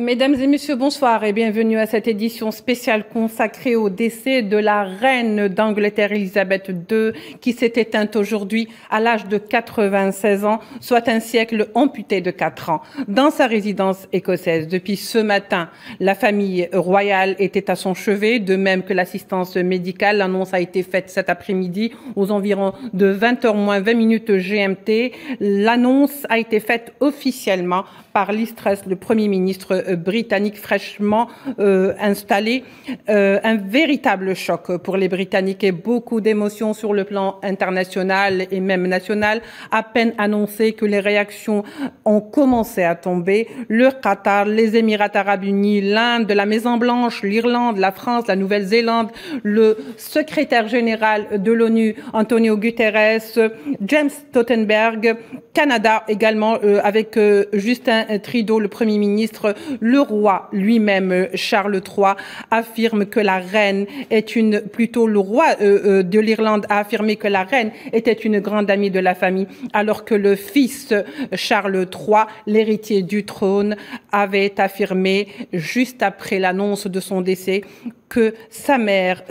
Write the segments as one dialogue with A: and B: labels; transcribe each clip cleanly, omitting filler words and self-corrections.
A: Mesdames et messieurs, bonsoir et bienvenue à cette édition spéciale consacrée au décès de la reine d'Angleterre Elisabeth II qui s'est éteinte aujourd'hui à l'âge de 96 ans, soit un siècle amputé de 4 ans. Dans sa résidence écossaise, depuis ce matin, la famille royale était à son chevet, de même que l'assistance médicale. L'annonce a été faite cet après-midi aux environs de 20h moins 20 minutes GMT. L'annonce a été faite officiellement par Liz Truss, le Premier ministre britannique fraîchement installé. Un véritable choc pour les Britanniques et beaucoup d'émotions sur le plan international et même national. À peine annoncé que les réactions ont commencé à tomber. Le Qatar, les Émirats arabes unis, l'Inde, la Maison-Blanche, l'Irlande, la France, la Nouvelle-Zélande, le secrétaire général de l'ONU, Antonio Guterres, James Stoltenberg, Canada également avec Justin Trudeau, le Premier ministre. Le roi lui-même, Charles III, affirme que la reine est le roi de l'Irlande a affirmé que la reine était une grande amie de la famille, alors que le fils Charles III, l'héritier du trône, avait affirmé juste après l'annonce de son décès que sa mère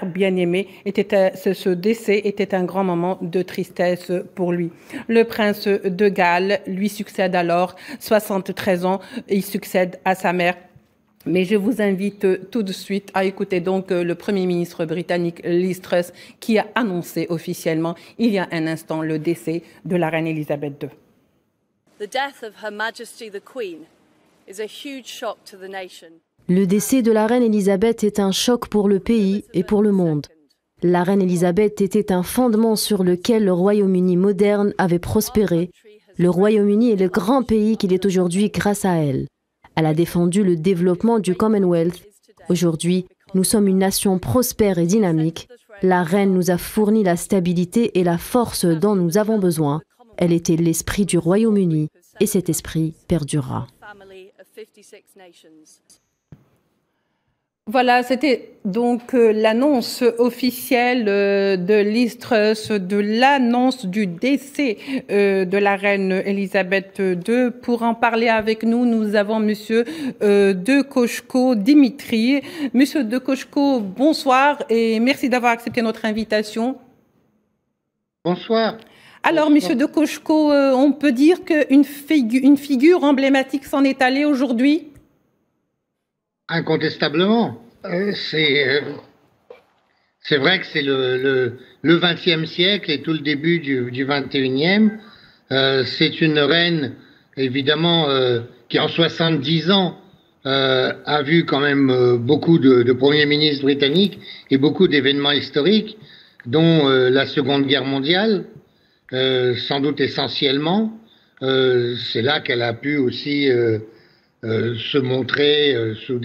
A: bien-aimée, ce décès était un grand moment de tristesse pour lui. Le prince de Galles lui succède alors, 73 ans, il succède à sa mère. Mais je vous invite tout de suite à écouter donc le Premier ministre britannique Liz Truss qui a annoncé officiellement il y a un instant le décès de la reine Elisabeth II.
B: The death of Her Majesty the Queen is a huge shock to the nation.
C: Le décès de la reine Elisabeth est un choc pour le pays et pour le monde. La reine Elisabeth était un fondement sur lequel le Royaume-Uni moderne avait prospéré. Le Royaume-Uni est le grand pays qu'il est aujourd'hui grâce à elle. Elle a défendu le développement du Commonwealth. Aujourd'hui, nous sommes une nation prospère et dynamique. La reine nous a fourni la stabilité et la force dont nous avons besoin. Elle était l'esprit du Royaume-Uni et cet esprit perdurera.
A: Voilà, c'était donc l'annonce officielle de Liz Truss, de l'annonce du décès de la reine Elisabeth II. Pour en parler avec nous, nous avons Monsieur De Koshko Dimitri. Monsieur De Koshko, bonsoir et merci d'avoir accepté notre invitation.
D: Bonsoir.
A: Alors, Monsieur De Koshko, on peut dire qu'une figure emblématique s'en est allée aujourd'hui?
D: Incontestablement. C'est vrai que c'est le XXe siècle et tout le début du XXIe. C'est une reine, évidemment, qui en 70 ans a vu quand même beaucoup de premiers ministres britanniques et beaucoup d'événements historiques, dont la Seconde Guerre mondiale, sans doute essentiellement. C'est là qu'elle a pu aussi se montrer sous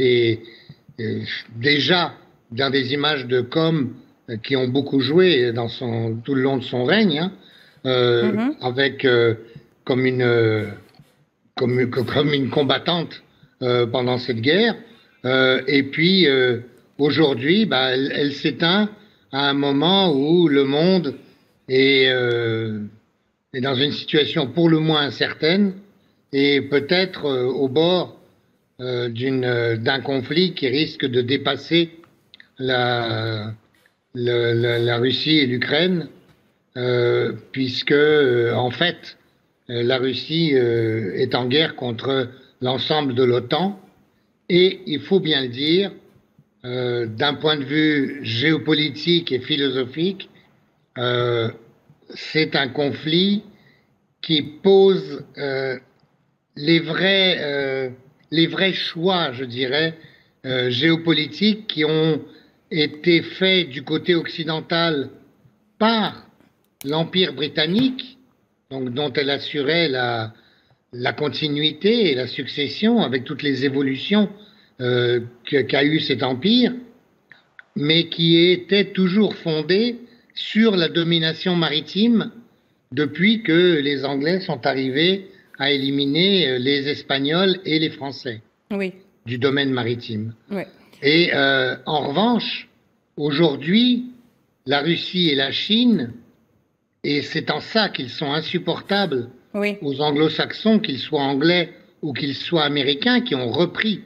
D: déjà dans des images de com qui ont beaucoup joué tout le long de son règne, hein, avec comme une combattante pendant cette guerre. Et puis aujourd'hui, elle s'éteint à un moment où le monde est dans une situation pour le moins incertaine et peut-être au bord d'un conflit qui risque de dépasser la Russie et l'Ukraine, puisque en fait la Russie est en guerre contre l'ensemble de l'OTAN et il faut bien le dire, d'un point de vue géopolitique et philosophique, c'est un conflit qui pose les vrais choix, je dirais, géopolitiques qui ont été faits du côté occidental par l'Empire britannique, donc dont elle assurait la continuité et la succession avec toutes les évolutions qu'a eu cet empire, mais qui était toujours fondé sur la domination maritime depuis que les Anglais sont arrivés à éliminer les Espagnols et les Français du domaine maritime. Oui. Et en revanche, aujourd'hui, la Russie et la Chine, et c'est en ça qu'ils sont insupportables aux anglo-saxons, qu'ils soient anglais ou qu'ils soient américains, qui ont repris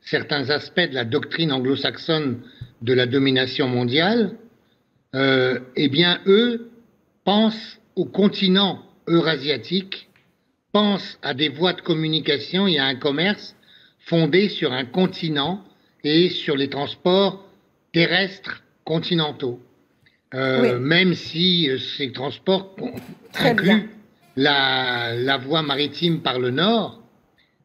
D: certains aspects de la doctrine anglo-saxonne de la domination mondiale, eh bien, eux pensent au continent eurasiatique, pensent à des voies de communication et à un commerce fondé sur un continent et sur les transports terrestres continentaux. Oui. Même si ces transports incluent la voie maritime par le nord,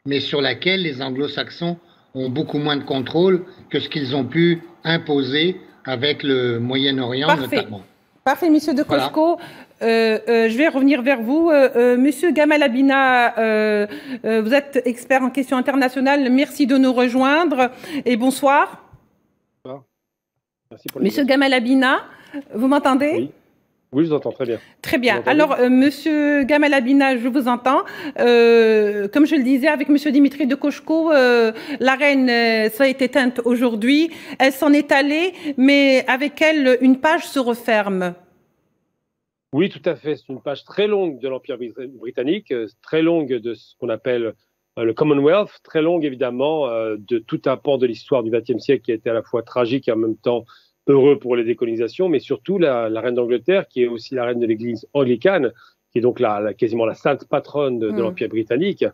D: mais sur laquelle les anglo-saxons ont beaucoup moins de contrôle que ce qu'ils ont pu imposer avec le Moyen-Orient notamment.
A: Parfait, Monsieur de Cosco. Voilà. Je vais revenir vers vous. Monsieur Gamal Abina, vous êtes expert en questions internationales. Merci de nous rejoindre et bonsoir.
E: Merci pour
A: Monsieur Gamal Abina, vous m'entendez?
E: Oui. Oui, je vous entends très bien.
A: Très bien. Alors, Monsieur Gamal Abina, je vous entends. Comme je le disais avec Monsieur Dimitri de Koshko, la reine ça a été éteinte aujourd'hui. Elle s'en est allée, mais avec elle, une page se referme.
E: Oui, tout à fait. C'est une page très longue de l'Empire britannique, très longue de ce qu'on appelle le Commonwealth, très longue évidemment de tout un pan de l'histoire du XXe siècle qui a été à la fois tragique et en même temps heureux pour les décolonisations, mais surtout la reine d'Angleterre, qui est aussi la reine de l'Église anglicane, qui est donc quasiment la sainte patronne de l'Empire britannique.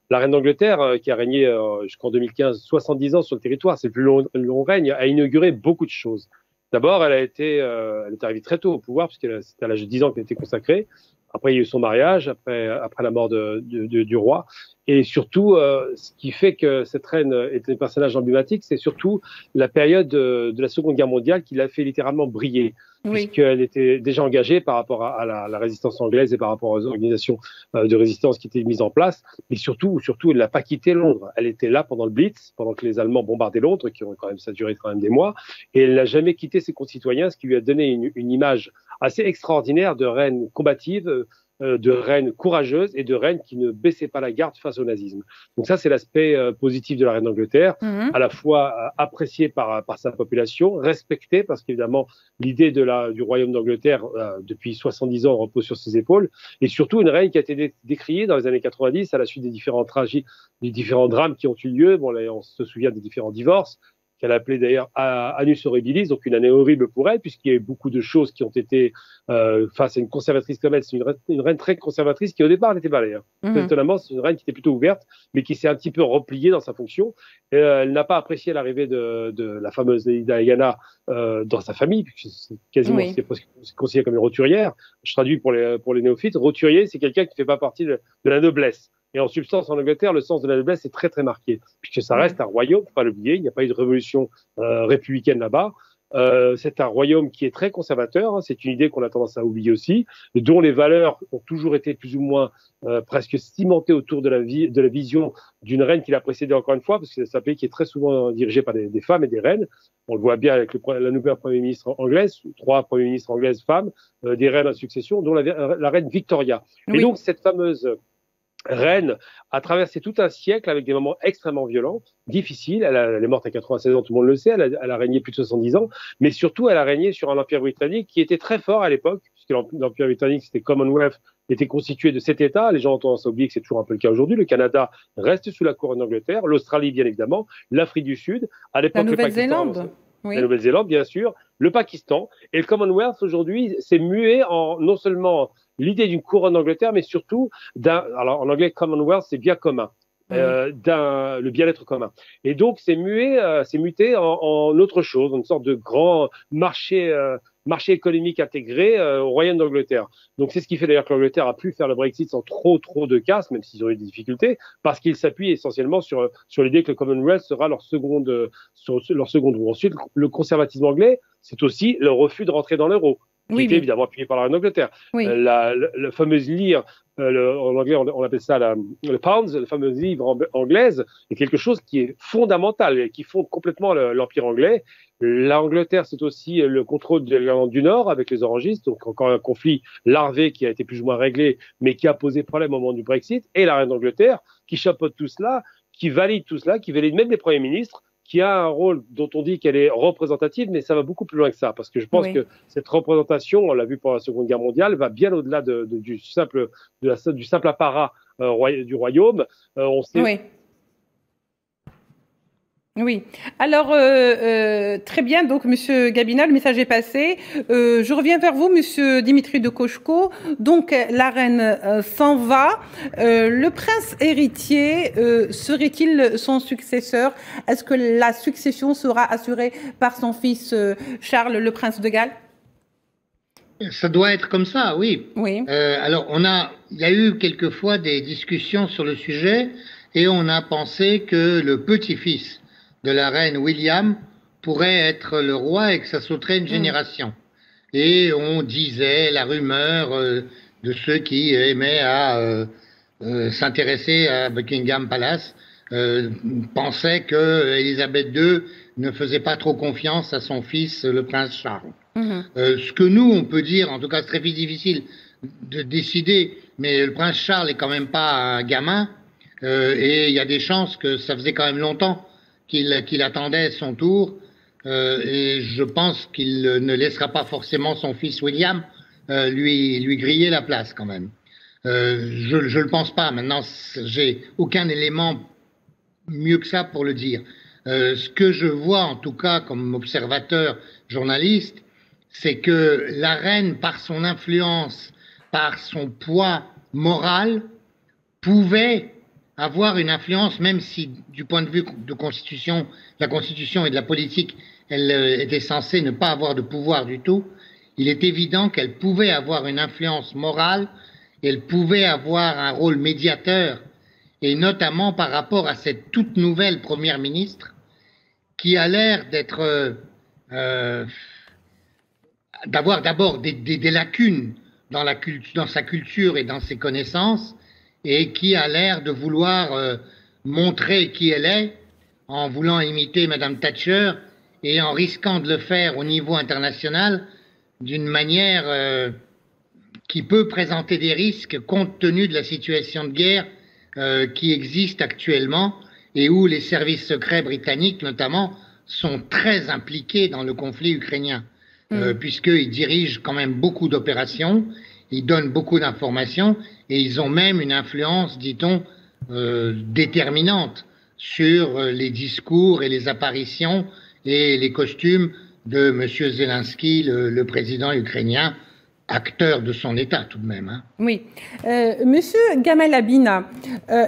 E: La reine d'Angleterre, qui a régné jusqu'en 2015 70 ans sur le territoire, c'est le plus long règne, a inauguré beaucoup de choses. D'abord, elle est arrivée très tôt au pouvoir, puisque c'était à l'âge de 10 ans qu'elle était consacrée. Après, il y a eu son mariage, après la mort du roi. Et surtout, ce qui fait que cette reine est un personnage emblématique, c'est surtout la période de la Seconde Guerre mondiale qui l'a fait littéralement briller, puisqu'elle était déjà engagée par rapport à la résistance anglaise et par rapport aux organisations de résistance qui étaient mises en place. Mais surtout, elle n'a pas quitté Londres. Elle était là pendant le Blitz, pendant que les Allemands bombardaient Londres, ça a duré quand même des mois. Et elle n'a jamais quitté ses concitoyens, ce qui lui a donné une image assez extraordinaire de reine combative, de reine courageuse et de reine qui ne baissait pas la garde face au nazisme. Donc ça, c'est l'aspect positif de la reine d'Angleterre, à la fois appréciée par sa population, respectée, parce qu'évidemment, l'idée du royaume d'Angleterre, depuis 70 ans, repose sur ses épaules, et surtout une reine qui a été décriée dans les années 90 à la suite des différents drames qui ont eu lieu. Bon, là, on se souvient des différents divorces, qu'elle appelait d'ailleurs Annus Horribilis, donc une année horrible pour elle, puisqu'il y a eu beaucoup de choses qui ont été face à une conservatrice comme elle. C'est une reine très conservatrice qui, au départ, n'était pas d'ailleurs. Étonnamment, c'est une reine qui était plutôt ouverte, mais qui s'est un petit peu repliée dans sa fonction. Elle n'a pas apprécié l'arrivée de la fameuse Lady Diana dans sa famille, puisque c'est considéré comme une roturière. Je traduis pour les néophytes. Roturier, c'est quelqu'un qui ne fait pas partie de la noblesse. Et en substance, en Angleterre, le sens de la noblesse est très, très marqué, puisque ça reste un royaume, faut pas l'oublier, il n'y a pas eu de révolution républicaine là-bas. C'est un royaume qui est très conservateur, hein, c'est une idée qu'on a tendance à oublier aussi, dont les valeurs ont toujours été plus ou moins presque cimentées autour de la vision d'une reine qui l'a précédée encore une fois, parce que c'est un pays qui est très souvent dirigé par des femmes et des reines. On le voit bien avec la nouvelle Premier ministre anglaise, 3 Premiers ministres anglaises femmes, des reines en succession, dont la reine Victoria. Oui. Et donc cette fameuse reine a traversé tout un siècle avec des moments extrêmement violents, difficiles. Elle est morte à 96 ans, tout le monde le sait. Elle a régné plus de 70 ans, mais surtout, elle a régné sur un empire britannique qui était très fort à l'époque, puisque l'empire britannique, c'était Commonwealth, était constitué de 7 États. Les gens ont tendance à oublier que c'est toujours un peu le cas aujourd'hui. Le Canada reste sous la couronne d'Angleterre, l'Australie, bien évidemment, l'Afrique du Sud, à l'époque,
A: la Nouvelle-Zélande.
E: Oui. La Nouvelle-Zélande, bien sûr, le Pakistan. Et le Commonwealth, aujourd'hui, s'est mué en non seulement l'idée d'une couronne d'Angleterre, mais surtout alors en anglais, Commonwealth, c'est bien commun, le bien-être commun. Et donc, c'est muté en autre chose, une sorte de grand marché économique intégré au Royaume d'Angleterre. Donc, c'est ce qui fait d'ailleurs que l'Angleterre a pu faire le Brexit sans trop de casse, même s'ils ont eu des difficultés, parce qu'ils s'appuient essentiellement sur l'idée que le Commonwealth sera leur seconde roue. Ensuite, le conservatisme anglais, c'est aussi le refus de rentrer dans l'euro, qui était évidemment appuyé par la reine d'Angleterre. Oui. La fameuse lire, en anglais on appelle ça le pounds, la fameuse livre anglaise, est quelque chose qui est fondamental et qui fonde complètement l'empire anglais. L'Angleterre, c'est aussi le contrôle de l'Irlande du Nord avec les orangistes, donc encore un conflit larvé qui a été plus ou moins réglé, mais qui a posé problème au moment du Brexit, et la reine d'Angleterre qui chapeaute tout cela, qui valide tout cela, qui valide même les premiers ministres, qui a un rôle dont on dit qu'elle est représentative, mais ça va beaucoup plus loin que ça, parce que je pense que cette représentation, on l'a vu pendant la Seconde Guerre mondiale, va bien au-delà du simple apparat du royaume. On sait.
A: Oui. Alors, très bien. Donc, Monsieur Gabina, le message est passé. Je reviens vers vous, Monsieur Dimitri de Kochko. Donc, la reine s'en va. Le prince héritier, serait-il son successeur? Est-ce que la succession sera assurée par son fils Charles, le prince de Galles?
D: Ça doit être comme ça, oui.
A: Oui.
D: Alors, il y a eu quelquefois des discussions sur le sujet et on a pensé que le petit-fils de la reine William pourrait être le roi et que ça sauterait une génération. Et on disait, la rumeur de ceux qui aimaient à s'intéresser à Buckingham Palace pensait que Élisabeth II ne faisait pas trop confiance à son fils, le prince Charles. Ce que nous, on peut dire, en tout cas c'est très difficile de décider, mais le prince Charles est quand même pas un gamin et il y a des chances que ça faisait quand même longtemps qu'il attendait son tour et je pense qu'il ne laissera pas forcément son fils William lui griller la place quand même. Je le pense pas. Maintenant, j'ai aucun élément mieux que ça pour le dire. Ce que je vois en tout cas comme observateur journaliste, c'est que la reine, par son influence, par son poids moral, pouvait avoir une influence, même si du point de vue de la Constitution et de la politique, elle était censée ne pas avoir de pouvoir du tout. Il est évident qu'elle pouvait avoir une influence morale, elle pouvait avoir un rôle médiateur, et notamment par rapport à cette toute nouvelle première ministre, qui a l'air d'avoir d'abord des lacunes dans sa culture et dans ses connaissances, et qui a l'air de vouloir montrer qui elle est en voulant imiter Madame Thatcher et en risquant de le faire au niveau international d'une manière qui peut présenter des risques compte tenu de la situation de guerre qui existe actuellement et où les services secrets britanniques notamment sont très impliqués dans le conflit ukrainien puisqu'ils dirigent quand même beaucoup d'opérations. Ils donnent beaucoup d'informations et ils ont même une influence, dit-on, déterminante sur les discours et les apparitions et les costumes de M. Zelensky, le président ukrainien, acteur de son État tout de même. Hein.
A: Oui. Monsieur Gamal Abina,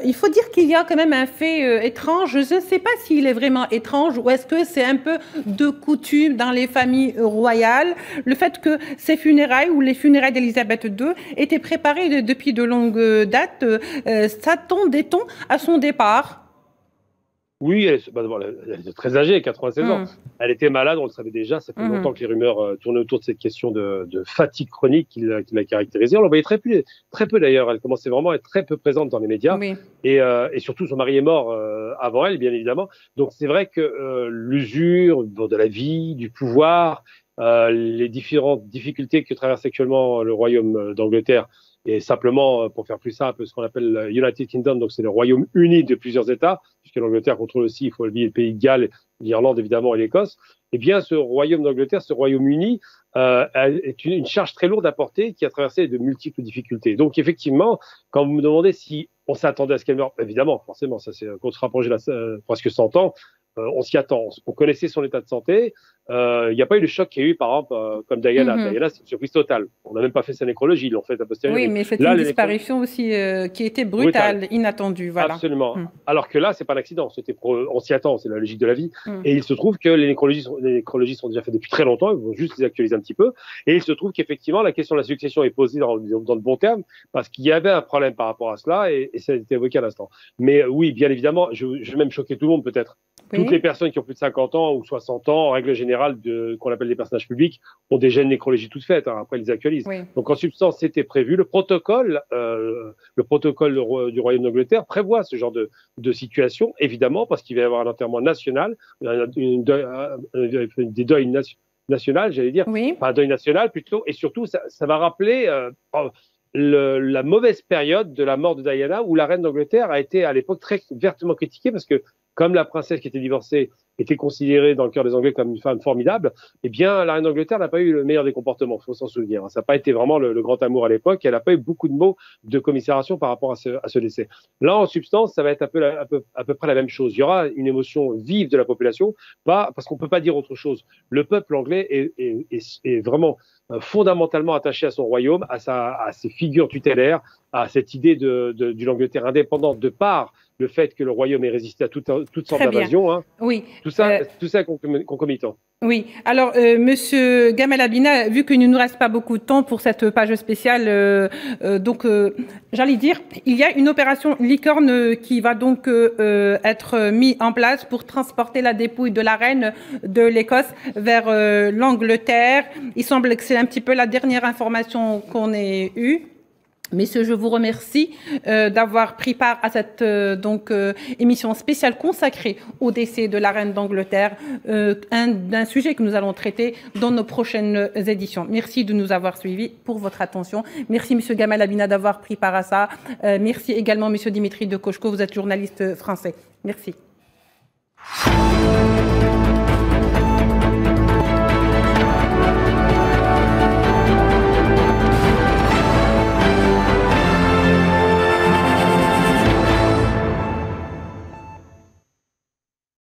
A: il faut dire qu'il y a quand même un fait étrange. Je ne sais pas s'il est vraiment étrange ou est-ce que c'est un peu de coutume dans les familles royales, le fait que ces funérailles ou les funérailles d'Élisabeth II étaient préparées depuis de longues dates. S'attendait-on à son départ?
E: Oui, elle est très âgée, 96 ans. Elle était malade, on le savait déjà. Ça fait longtemps que les rumeurs tournaient autour de cette question de fatigue chronique qui l'a caractérisée. On la voyait très peu d'ailleurs. Elle commençait vraiment à être très peu présente dans les médias. Oui. Et surtout, son mari est mort avant elle, bien évidemment. Donc c'est vrai que l'usure de la vie, du pouvoir, les différentes difficultés que traverse actuellement le royaume d'Angleterre, et simplement, pour faire plus simple, ce qu'on appelle United Kingdom, donc c'est le royaume uni de plusieurs États, puisque l'Angleterre contrôle aussi, il faut le dire, le pays de Galles, l'Irlande évidemment et l'Écosse. Eh bien, ce royaume d'Angleterre, ce royaume uni, est une charge très lourde à porter qui a traversé de multiples difficultés. Donc effectivement, quand vous me demandez si on s'attendait à ce qu'elle meure, évidemment, forcément, ça c'est qu'on se rapproche presque 100 ans. On s'y attend. On connaissait son état de santé. Il n'y a pas eu le choc qu'il y a eu, par exemple, comme Diana. Diana, c'est une surprise totale. On n'a même pas fait sa nécrologie, ils l'ont fait a posteriori.
A: Oui, mais c'est une disparition aussi qui était brutale, inattendue. Voilà.
E: Absolument. Alors que là, c'est pas un accident. On s'y attend, c'est la logique de la vie. Et il se trouve que les nécrologies sont déjà faites depuis très longtemps. Ils vont juste les actualiser un petit peu. Et il se trouve qu'effectivement, la question de la succession est posée dans de bons termes, parce qu'il y avait un problème par rapport à cela, et ça a été évoqué à l'instant. Mais oui, bien évidemment, je vais même choquer tout le monde peut-être. Toutes les personnes qui ont plus de 50 ans ou 60 ans, en règle générale, qu'on appelle des personnages publics, ont déjà une nécrologie toute faite. Hein, après, ils les actualisent. Oui. Donc, en substance, c'était prévu. Le protocole du Royaume d'Angleterre prévoit ce genre de situation, évidemment, parce qu'il va y avoir un enterrement national, des deuils nationaux, j'allais dire. Oui. Enfin, un deuil national plutôt. Et surtout, ça va rappeler la mauvaise période de la mort de Diana, où la reine d'Angleterre a été à l'époque très vertement critiquée parce que comme la princesse qui était divorcée était considérée dans le cœur des Anglais comme une femme formidable, eh bien, la reine d'Angleterre n'a pas eu le meilleur des comportements, il faut s'en souvenir. Ça n'a pas été vraiment le grand amour à l'époque, elle n'a pas eu beaucoup de mots de commisération par rapport à ce décès. Là, en substance, ça va être à peu près la même chose. Il y aura une émotion vive de la population, parce qu'on ne peut pas dire autre chose. Le peuple anglais est vraiment fondamentalement attaché à son royaume, à ses figures tutélaires, à cette idée d'une Angleterre indépendante de par le fait que le royaume ait résisté à toutes sortes d'invasions. Hein.
A: Oui.
E: Tout ça est concomitant.
A: Oui. Alors, Monsieur Gamel Abina, vu qu'il ne nous reste pas beaucoup de temps pour cette page spéciale, j'allais dire, il y a une opération licorne qui va donc être mise en place pour transporter la dépouille de la reine de l'Écosse vers l'Angleterre. Il semble que c'est un petit peu la dernière information qu'on ait eue. Messieurs, je vous remercie d'avoir pris part à cette émission spéciale consacrée au décès de la reine d'Angleterre, d'un sujet que nous allons traiter dans nos prochaines éditions. Merci de nous avoir suivis pour votre attention. Merci Monsieur Gamel Abina d'avoir pris part à ça. Merci également Monsieur Dimitri de Kochko, vous êtes journaliste français. Merci.